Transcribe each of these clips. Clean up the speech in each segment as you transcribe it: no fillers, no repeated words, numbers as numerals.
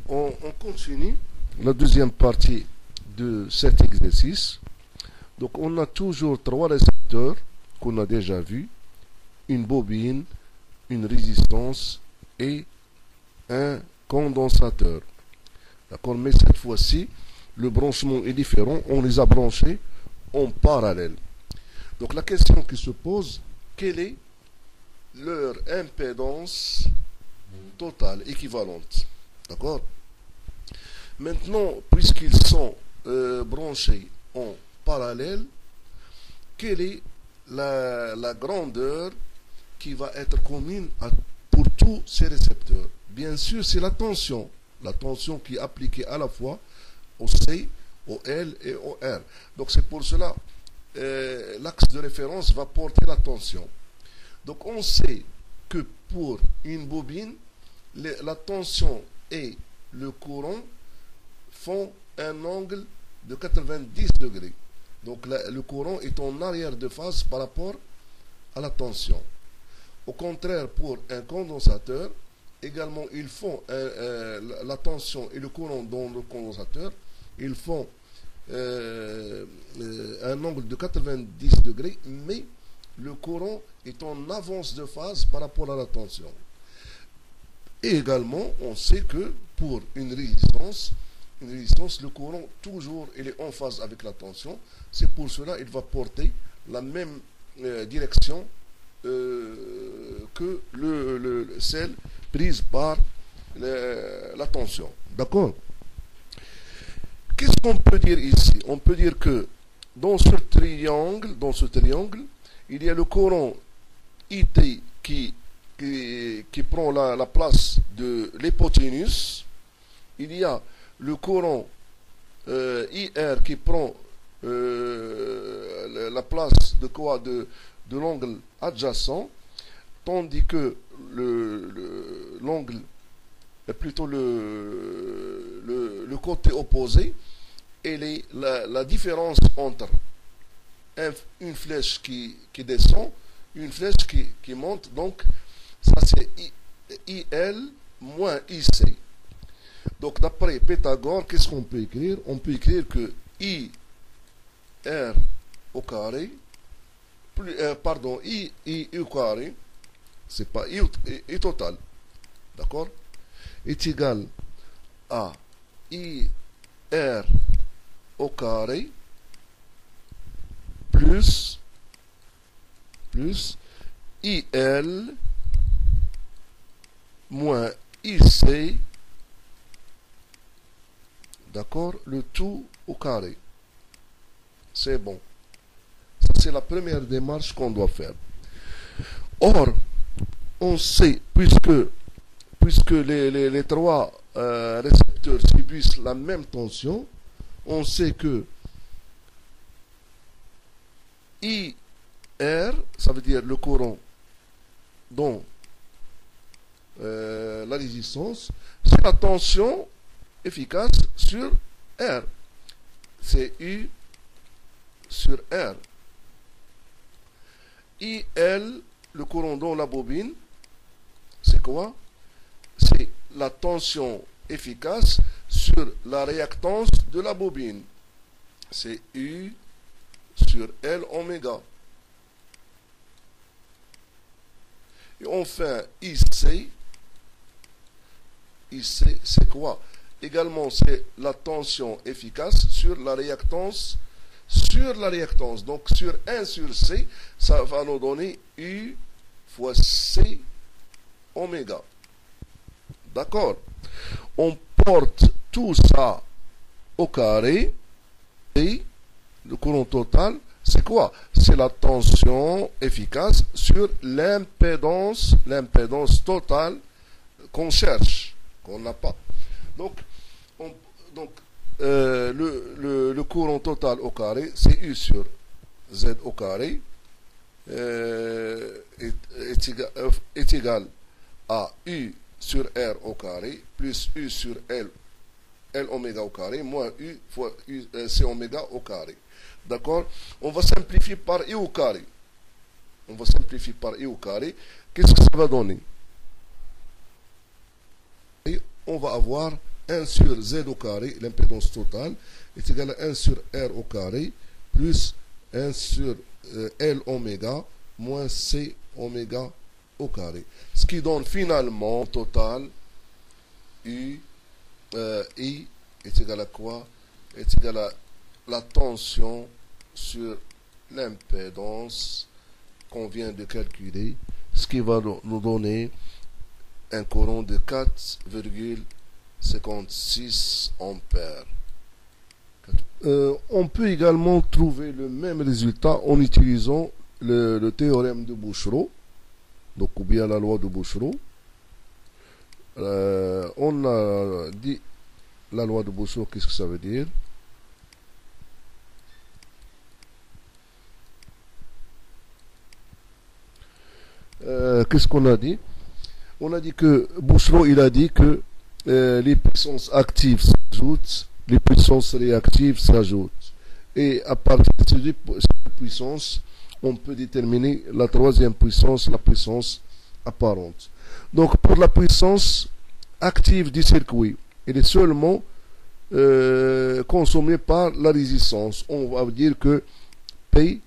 On continue la deuxième partie de cet exercice. Donc on a toujours trois récepteurs qu'on a déjà vus, une bobine, une résistance et un condensateur. D'accord, mais cette fois-ci, le branchement est différent, on les a branchés en parallèle. Donc la question qui se pose, quelle est leur impédance totale, équivalente? D'accord? Maintenant, puisqu'ils sont branchés en parallèle, quelle est la grandeur qui va être commune pour tous ces récepteurs? Bien sûr, c'est la tension qui est appliquée à la fois au C, au L et au R. Donc c'est pour cela l'axe de référence va porter la tension. Donc on sait que pour une bobine, la tension et le courant font un angle de 90 degrés. Donc le courant est en arrière de phase par rapport à la tension. Au contraire, pour un condensateur, également, ils font la tension et le courant dans le condensateur, ils font un angle de 90 degrés, mais le courant est en avance de phase par rapport à la tension. Et également, on sait que pour une résistance, le courant, toujours, il est en phase avec la tension. C'est pour cela qu'il va porter la même direction que celle prise par la tension. D'accord? Qu'est-ce qu'on peut dire ici? On peut dire que dans ce triangle, il y a le courant IT qui prend la place de l'hypoténuse. Il y a le courant IR qui prend la place de quoi? De l'angle adjacent, tandis que l'angle, plutôt le côté opposé, et la différence entre une flèche qui descend, une flèche qui monte, donc ça c'est IL moins IC. Donc d'après Pythagore, qu'est-ce qu'on peut écrire? On peut écrire que IR au carré, I au carré, c'est pas I total, d'accord, est égal à IR au carré plus IL moins IC, d'accord, le tout au carré. C'est bon. Ça, c'est la première démarche qu'on doit faire. Or, on sait, puisque les trois récepteurs subissent la même tension, on sait que IR, ça veut dire le courant dans la résistance, c'est la tension efficace sur R. C'est U sur R. IL, le courant dans la bobine, c'est quoi? C'est la tension efficace sur la réactance de la bobine. C'est U sur L oméga. Et enfin, IC, c'est quoi? Également, c'est la tension efficace sur la réactance. Donc, sur 1 sur C, ça va nous donner U fois C oméga. D'accord? On porte tout ça au carré. Et le courant total, c'est quoi? C'est la tension efficace sur l'impédance totale qu'on cherche, qu'on n'a pas. Donc, le courant total au carré, c'est U sur Z au carré, est égal à U sur R au carré, plus U sur L oméga au carré, moins U fois C oméga au carré. D'accord? On va simplifier par I au carré. Qu'est-ce que ça va donner? on va avoir 1 sur Z au carré, l'impédance totale, est égal à 1 sur R au carré, plus 1 sur L oméga, moins C oméga au carré. Ce qui donne finalement, total, I est égal à quoi? Est égal à la tension sur l'impédance qu'on vient de calculer, ce qui va nous donner un courant de 4,56 ampères. On peut également trouver le même résultat en utilisant le théorème de Bouchereau, donc ou bien la loi de Bouchereau. On a dit la loi de Bouchereau, qu'est-ce que ça veut dire? Qu'est-ce qu'on a dit? On a dit que Bouchereau, il a dit que les puissances actives s'ajoutent, les puissances réactives s'ajoutent. Et à partir de ces puissances, on peut déterminer la troisième puissance, la puissance apparente. Donc pour la puissance active du circuit, elle est seulement consommée par la résistance. On va dire que P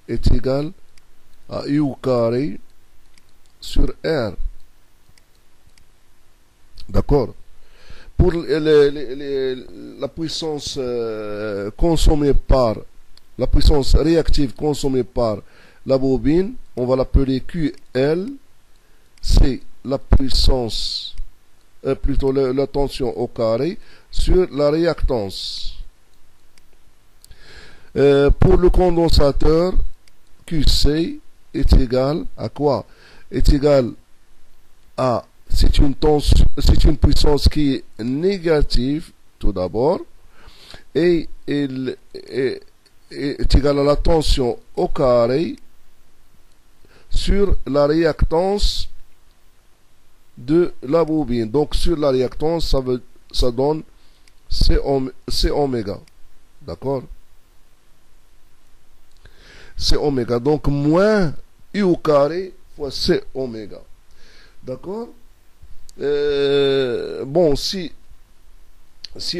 est égal à U au carré sur R. D'accord? Pour la puissance consommée par, la puissance réactive consommée par la bobine, on va l'appeler QL. C'est la puissance, plutôt la tension au carré sur la réactance. Pour le condensateur, QC est égal à quoi? Est égal à, c'est une puissance qui est négative tout d'abord, et elle est égal à la tension au carré sur la réactance de la bobine. Donc sur la réactance, ça donne C oméga. D'accord? C oméga. Donc moins U au carré fois C oméga. D'accord? Bon, si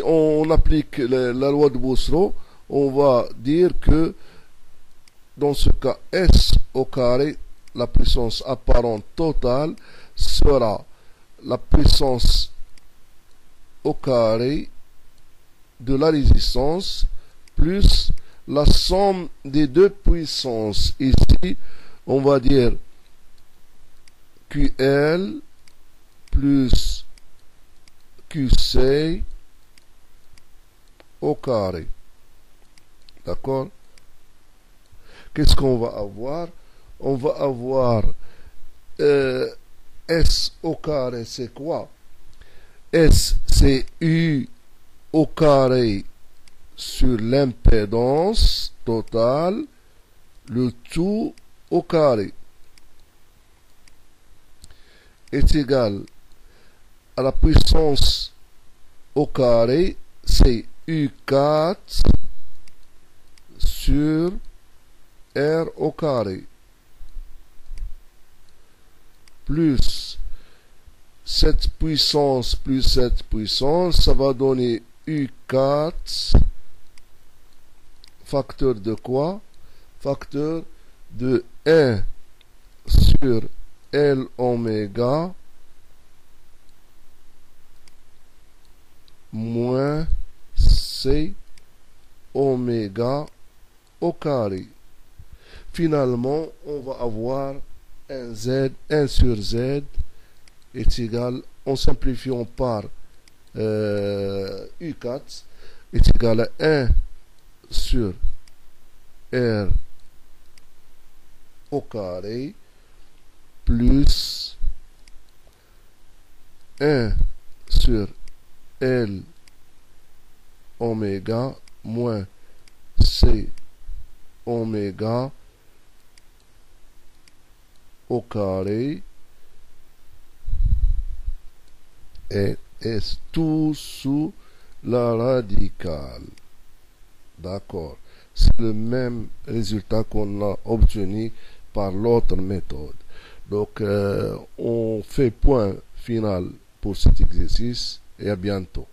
on applique la loi de Bouchereau, on va dire que dans ce cas, S au carré, la puissance apparente totale sera la puissance au carré de la résistance plus la somme des deux puissances. Ici, on va dire QL plus QC au carré. D'accord? Qu'est-ce qu'on va avoir? On va avoir S au carré, c'est quoi? S, c'est U au carré sur l'impédance totale, le tout au carré, est égal à la puissance au carré, c'est U4 sur R au carré, plus cette puissance plus cette puissance, ça va donner U4, facteur de quoi? Facteur de 1 sur L oméga moins C oméga au carré. Finalement, on va avoir un Z, 1 sur Z est égal, en simplifiant par U4, est égal à 1 sur R au carré plus 1 sur L oméga moins C oméga au carré et est tout sous la radicale. D'accord. C'est le même résultat qu'on a obtenu par l'autre méthode. Donc, on fait point final pour cet exercice et à bientôt.